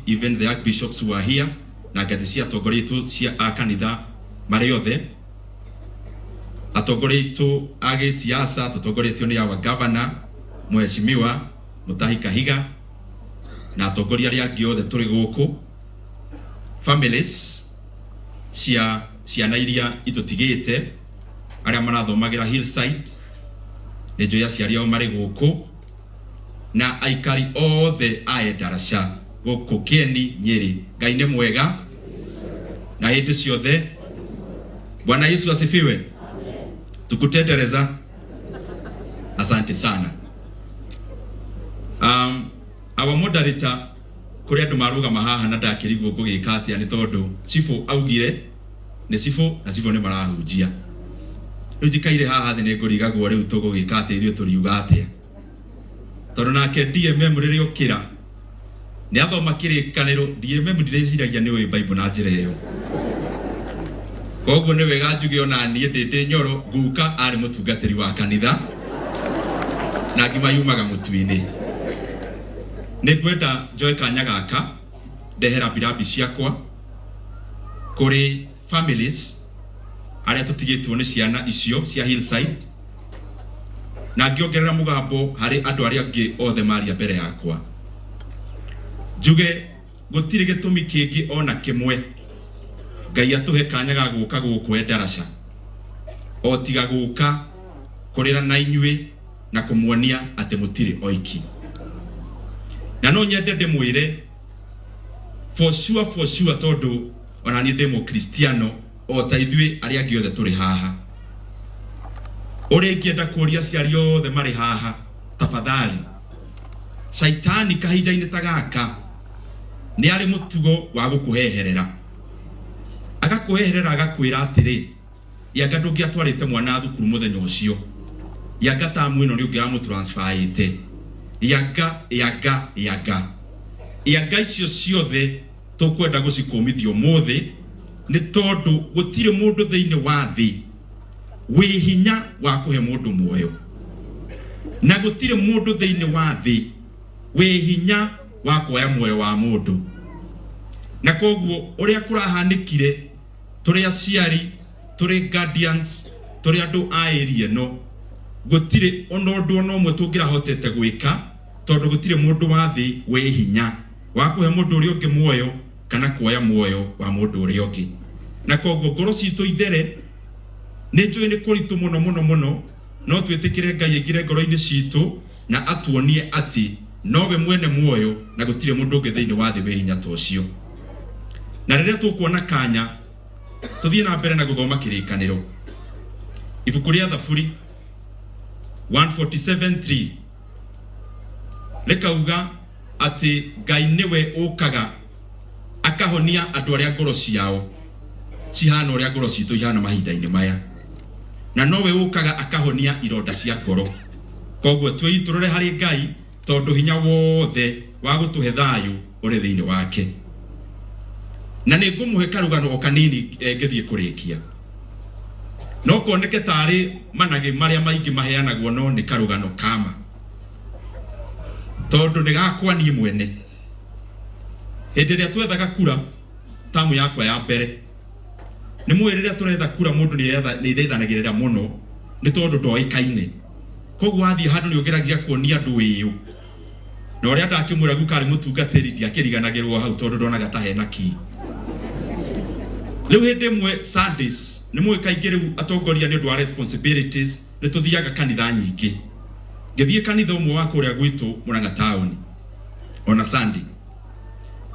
even the archbishops who are here, na ngathĩ cia atongoria aitũ cia a kanitha marĩ othe, atongoria aitũ a gĩsiasa tũtongoretio nĩ our governor Mheshimiwa Mutahi Kahiga, na atongoria arĩa angĩ othe tũrĩ gũkũ, families ciana iria itũtigĩte arĩa marathomagĩra Hillside, nĩ njũĩ aciari ao marĩ gũkũ, na aikari othe a Endarasha gũkũ Kieni Nyeri. Ngai nĩ mwega na hĩndĩ ciothe. Bwana Yesu asifiwe. Tukutendereza. Asante sana. Our moderator kuri andu marugama haha na ndakirigwo ngugika atia ni tondu Chifu augire ni Chifu na Chifu ni marahunjia. Riu njikaire haha thi ni ngurigagwo riu tugugika atia ithuĩ turiuga atia. Tondu nake DMM rĩrĩa okira ni athoma kĩrĩkanĩro. DMM ndirĩciragia nĩ ũĩ Bible na njĩra ĩyo. Koguo nĩ wega njuge ona niĩ ndĩ Nyoro nguka arĩ mũtungatĩri wa kanitha na ngima yumaga mũtu-inĩ. Nĩ ngwenda njoe kanya gaka ndehera birambi ciakwa kũrĩ families arĩa tũtigĩtwo nĩ ciana icio cia Hillside, na ngĩongerera mũgambo harĩ andũ arĩa angĩ othe maria mbere yakwa. Njuge gũtirĩ gĩtũmi kĩngĩ ona kĩmwe Ngai atũhe kanya ga gũka gũkũ Endarasha o tiga gũka kũrĩra na inyuĩ na kũmuonia atĩ mũtirĩ oiki. Na no nyende ndĩmwĩre for sure tondu ona niĩ ndĩ Mũkristiano o ta ithuĩ arĩa angĩ othe tũrĩ haha. Ũrĩa ingĩenda kũria aciari othe marĩ haha, tafadhali, Shaitani kahinda-inĩ ta gaka nĩ arĩ mũtugo wa gũkũheherera. Agakũheherera agakwĩra atĩrĩ, yanga ndũngĩatwarĩte mwana thukuru mũthenya ũcio, yanga tamu ĩno nĩ ũngĩramũtransferĩte, yanga icio ciothe tũkwenda gũcikũmithio mũthĩ, nĩ tondũ gũtirĩ mũndũ thĩinĩ wa thĩ wĩ hinya wa kũhe mũndũ muoyo, na gũtirĩ mũndũ thĩinĩ wa thĩ wĩ hinya wa kuoya muoyo wa mũndũ. Na koguo ũrĩa kũrahanĩkire tũrĩ aciari, tũrĩ guardians, tũrĩ andũ a area no, gũtirĩ ona ũndũ ona ũmwe tũngĩrahotete gwĩka, tondũ gũtirĩ mũndũ wa thĩ wĩ hinya wa kũhe mũndũ ũrĩa ũngĩ muoyo kana kuoya muoyo wa mũndũ ũrĩa ũngĩ. Na koguo ngoro citũ ithere nĩ njũĩ nĩ kũritũ mũno, no twĩtĩkĩre Ngai aingĩre ngoro-inĩ citũ na atuonie atĩ nowe mwene muoyo na gũtirĩ mũndũ ũngĩ thĩinĩ wa thĩ wĩ hinya ta ũcio. Na rĩrĩa tũkuona kanya tũthiĩ na mbere na gũthoma kĩrĩkanĩro. Ibuku rĩa Thaburi 147:3 rĩkauga atĩ Ngai nĩwe ũkaga akahonia andũ arĩa ngoro ciao cihana ũrĩa ngoro citũ ihana mahinda-inĩ maya, na nowe ũkaga akahonia ironda cia ngoro. Koguo twĩitũrũre harĩ Ngai tondũ hinya wothe wa gũtũhe thayũ ũrĩ thĩinĩ wake. Na nĩ ngũmũhe karũgano o kanini ngĩthiĩ kũrĩkia. No kuoneke tarĩ managĩ marĩa maingĩ maheanagwo, no nĩ karũgano kama, tondũ nĩ gakwa niĩ mwene. Hĩndĩ ĩrĩa twethaga kura tamu yakwa ya mbere, nĩ mũĩ rĩrĩa tũretha kura mũndũ nĩ ithaithanagĩrĩra mũno nĩ tondũ ndoĩkaine. Koguo wathiĩ handũ nĩ ũgeragia kuonia andũ wĩyũ, na ũrĩa ndakĩmwĩra guka arĩ mũtungatĩri ndiakĩriganagĩrwo hau tondũ ndonaga ta hena ki. Rĩu hĩndĩ ĩmwe Sundays nĩ mũĩ kaingĩ rĩu atongoria nĩ ũndũ wa responsibilities nĩ tũthiaga kanitha nyingĩ. Ngĩthiĩ kanitha ũmwe wa kũrĩa gwitũ Mũrang'a town ona Sunday,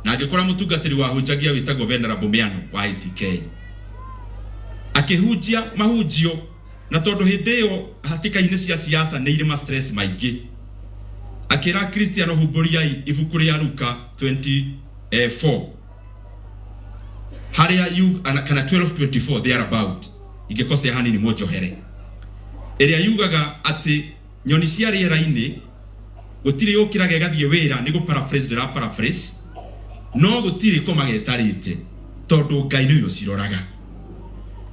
na ngĩkora mũtungatĩri wa hunjagia wĩtagwo Venerable Miano wa ICK akĩhunjia mahunjio, na tondũ hĩndĩ ĩyo hatĩka-inĩ cia siasa nĩ irĩ stress maingĩ, akĩra Kristiano humbũriai ibuku rĩa Luka 24 harĩa kana 12:24 thereabout, ingĩkosea hanini mũnjohere, ĩrĩa yugaga atĩ nyoni cia rĩera-inĩ gũtirĩ yũkĩraga ĩgathiĩ wĩra, nĩ gũparaphrase ndĩraparaphrase, no gũtirĩ kũmagetarĩte tondũ Ngai nĩwe ũciroraga.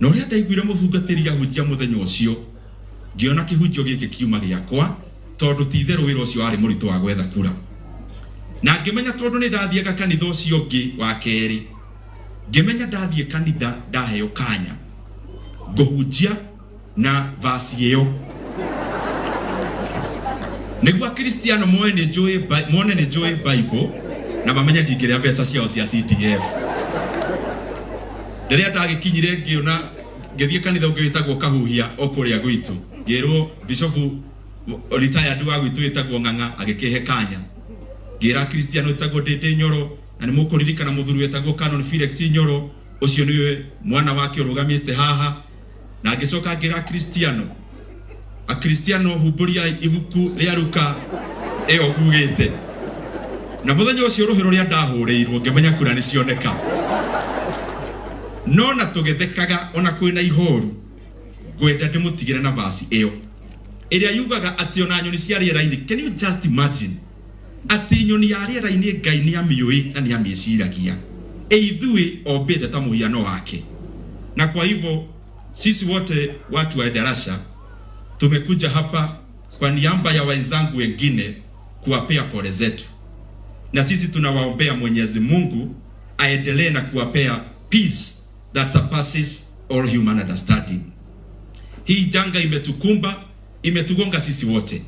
Na ũrĩa ndaiguire mũtungatĩri ahunjia mũthenya ũcio, ngĩona kĩhunjio gĩkĩ kiuma gĩakwa, tondũ ti itherũ wĩra ũcio warĩ mũritũ wa gwetha kura. na ngimenya tondu ni ndathiaga kanitha ucio ungi wa keri, ngimenya ndathie kanitha ndaheo kanya nguhunjia na vasi iyo niguo Kristiano mone ni njui Bible na bamenya ndingiria mbeca ciao cia CDF. Riria ndagikinyire ngiona ngithie kanitha ungi witagwo Kahuhia okuria gwitu, ngirwo Bishop retired wa gwitu witagwo Ng'ang'a agikihe kanya, ngira Kristiano witagwo Ndindi Nyoro na ni mukuririkana muthuri witagwo Canon Felix Nyoro, ucio niwe mwana wake urugamite haha, na ngicoka ngira Kristiano humburia ibuku ria Luka iyo gugite, na muthenya ucio ruhiro ria ndahurirwo ngimenya kura ni cioneka, no na tugithekaga ona kwina ihoru gwenda ndimutigire na vasi iyo iria yugaga ati ona nyoni cia riera-ini. Can you just imagine ati nyoni ya riera-ini Ngai ni amiui na ni amiciragia ithui ombite ta muhiano wake. Na kwa hivyo sisi wote watu wa Darasha tumekuja hapa kwa niaba ya wenzangu wengine kuwapea pole zetu, na sisi tunawaombea Mwenyezi Mungu aendelee na kuwapea peace that surpasses all human understanding. Hii janga imetukumba, imetugonga sisi wote,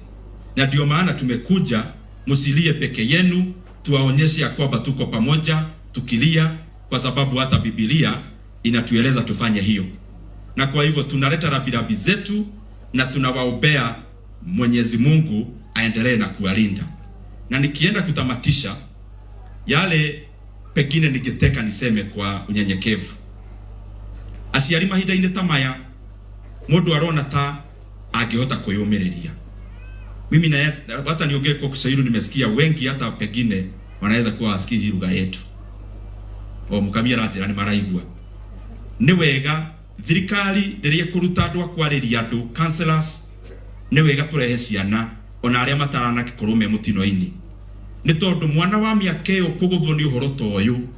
na ndio maana tumekuja, msilie peke yenu, tuwaonyeshe kwamba tuko pamoja tukilia, kwa sababu hata Biblia inatueleza tufanye hiyo. Na kwa hivyo tunaleta rabirabi zetu na tunawaombea Mwenyezi Mungu aendelee na kuwalinda. Na nikienda kutamatisha yale pekine ningeteka niseme kwa unyenyekevu, aciari mahinda-ini tamaya mundu arona ta angehota kuyumireria. Mimi na hata niongee kwa Kiswahili, nimesikia wengi hata pengine wanaweza kuwa wasikii hii lugha yetu o mukamia ratira ni maraigua. Ni wega thirikari riria kuruta andu akwariria andu counselors, ni wega turehe ciana ona aria matarana kikurume mutino-ini, ni tondu mwana wa miaka iyo kuguthwo ni uhoro ta uyu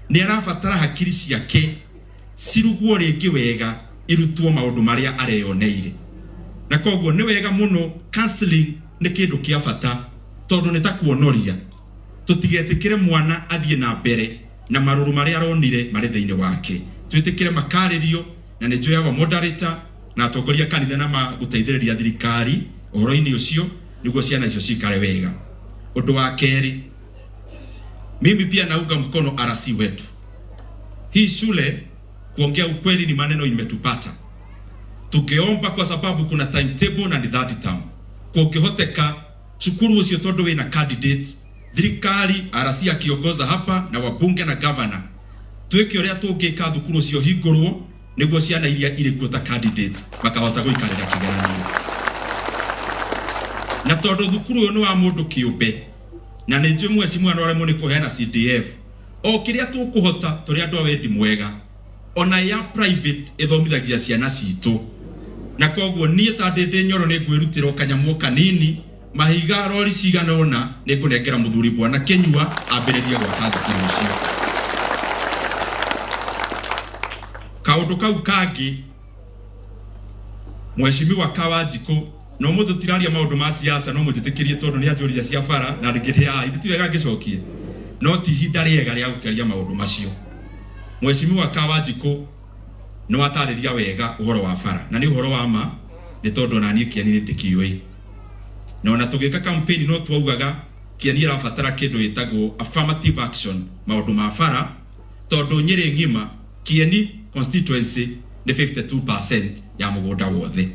ni arabatara hakiri ciake cirugwo ringi wega irutwo maundu maria areyoneire. Na koguo ni wega muno counseling ni kindu kia bata, tondu ni ta kuonoria. Tutigetikire mwana athie na mbere na maruru maria aronire mari thiini wake, twitikire makaririo na ni njoyaga moderator na atongoria kanitha na maguteithiriria thirikari uhoro-ini ucio niguo ciana icio cikare wega. Undu wa keri, mimi pia naunga mkono RC wetu. Hii shule kuongea ukweli ni maneno imetupata, tukiomba kwa sababu kuna timetable na ni third term. Kwa ukihoteka shukuru ucio tondu wina candidates, thirikari RC akiongoza hapa na wabunge na governor, tweke uria tungika thukuru ucio hingurwo niguo ciana iria iri kuota candidates makahota guikarira kigeranio. Na tondu thukuru uyu ni wa mundu kiumbe na ni njui mwecimu anore muni kuheana CDF, o kiria tukuhota turi andu a wendi mwega ona ya private ithomithagia ciana citu. Na koguo nie ta Ndindi Nyoro ni ngwirutira kanyamu kanini mahiga rori cigana ona ni kunengera muthuri bwana Kenyua ambiririe gwaka thukuru ucio. Kaundu kau kangi Mheshimiwa Kawanjiko no mutu tiraria maundu ma siasa, no mutitikirie tondu ni ajurija cia bara na ngiria ithitu wega ngicokie, no ti hinda riega ria gukeria maundu macio. Mheshimiwa Kawanjiko no atariria wega uhoro wa bara na ni uhoro wa ma, ni tondu na nie Kieni ni ndikiui. Na ona tugika campaign no twaugaga Kieni irabatara kindu itagwo affirmative action maundu ma bara, tondu Nyeri ngima Kieni constituency ni 52% ya mugunda wothe.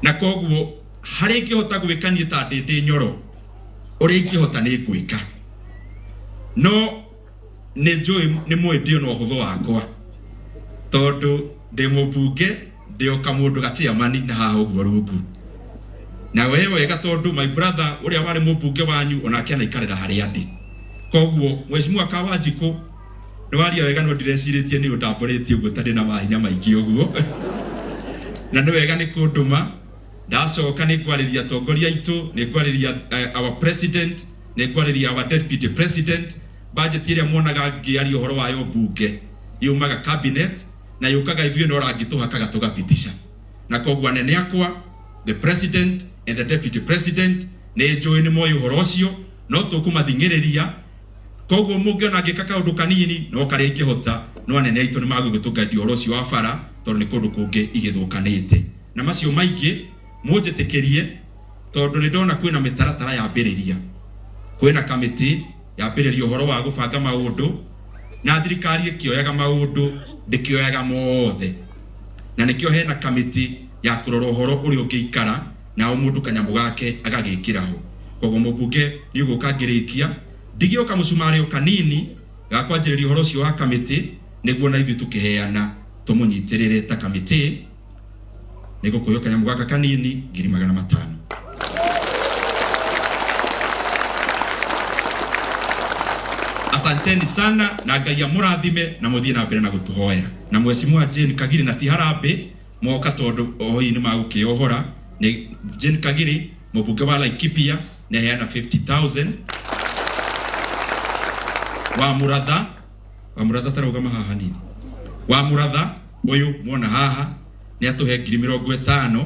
Na koguo hari ingihota gwikania ta Ndindi Nyoro uri ingihota ni gwika, no ni njui ni mwindi no hutho wakwa tondu ndi mubunge ndio kamundu gachiamani na haha uguo rungu. Na wewe wega tondu my brother uria wari mubunge wanyu onake anaikarira haria ndi. Koguo Mheshimiwa Kawanjiko ni waria wega no ndireciretie ni undamboretie uguo tandi na mahinya maingi uguo na ni wega ni kunduma ndacoka ni kwariria tongoria itu, ni kwariria our president, ni kwariria our deputy president. Budget iria muonaga ngiaria uhoro wayo bunge yumaga cabinet na yukaga ithue no rangituhakaga tugapitisha. Na koguo anene akwa the president and the deputy president ni njui ni moyo uhoro ucio no tukumathingiriria koguo mungiona ngika kaundu kanini no karia ikihota no anene aitu ni magugutungania uhoro ucio wa bara tondu ni kundu kungi igithukanite na macio maingi munjitikirie tondu ni ndona kwina mitaratara ya mbiriria kwina kamiti ya mbiriria uhoro wa gubanga maundu na thirikari ikioyaga maundu ndikioyaga mothe na nikio hena kamiti ya kurora uhoro uri ungiikara na umundu kanyamu gake agagikiraho koguo mubunge ni uguka ngirikia ndigioka musumari kanini gakwanjiriria uhoro ucio wa kamiti niguo na ithu tukiheana tumunyitirire ta kamiti niguo kuyo kanyamu gaka kanini 500,000. Asanteni sana na Ngai amurathime na muthie na mbere na gutuhoya na Mheshimiwa Jane Kagiri na Tiharambe moka tondu ohoi ni magukiohora ni Jane Kagiri mubunge wa Laikipia ne heana 50,000 wa Muratha tarauga haha nini wa Muratha uyu muona haha ni atuhe 50,000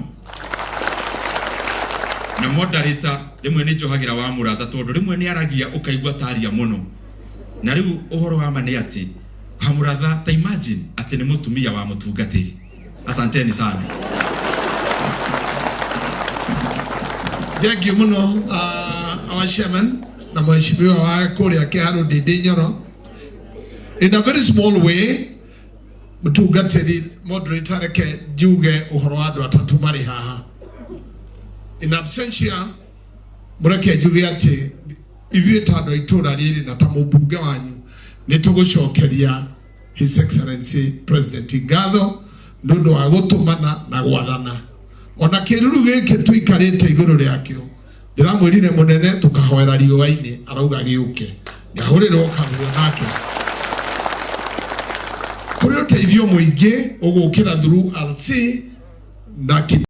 na moderator rimwe ni njohagira wa Muratha tondu rimwe ni aragia ukaigua taria muno na riu uhoro wa mane ati ha Muratha ta imagine ati ni mutumia wa mutungatiri. Asanteni sana. Thank you muno our chairman na mheshimiwa wa Kuria Kiharu Ndindi Nyoro. In a very small way mutungatiri moderator reke njuge uhoro wa andu atatu mari haha. In absentia mureke njuge ati ithuĩ ta andũ a itũra rĩrĩ na ta mũmbunge wanyu nĩ tũgũcokeria His Excellency President ngatho nĩ ũndũ wa gũtũmana na gwathana ona kĩruru gĩkĩ tũikarĩte igũrũ rĩakĩo ndĩramwĩrire mũnene tũkahoera riũa-inĩ arauga gĩũke ngahũrĩrwo kahuo nake kũrĩ ũteithio mũingĩ ũgũkĩra through RC na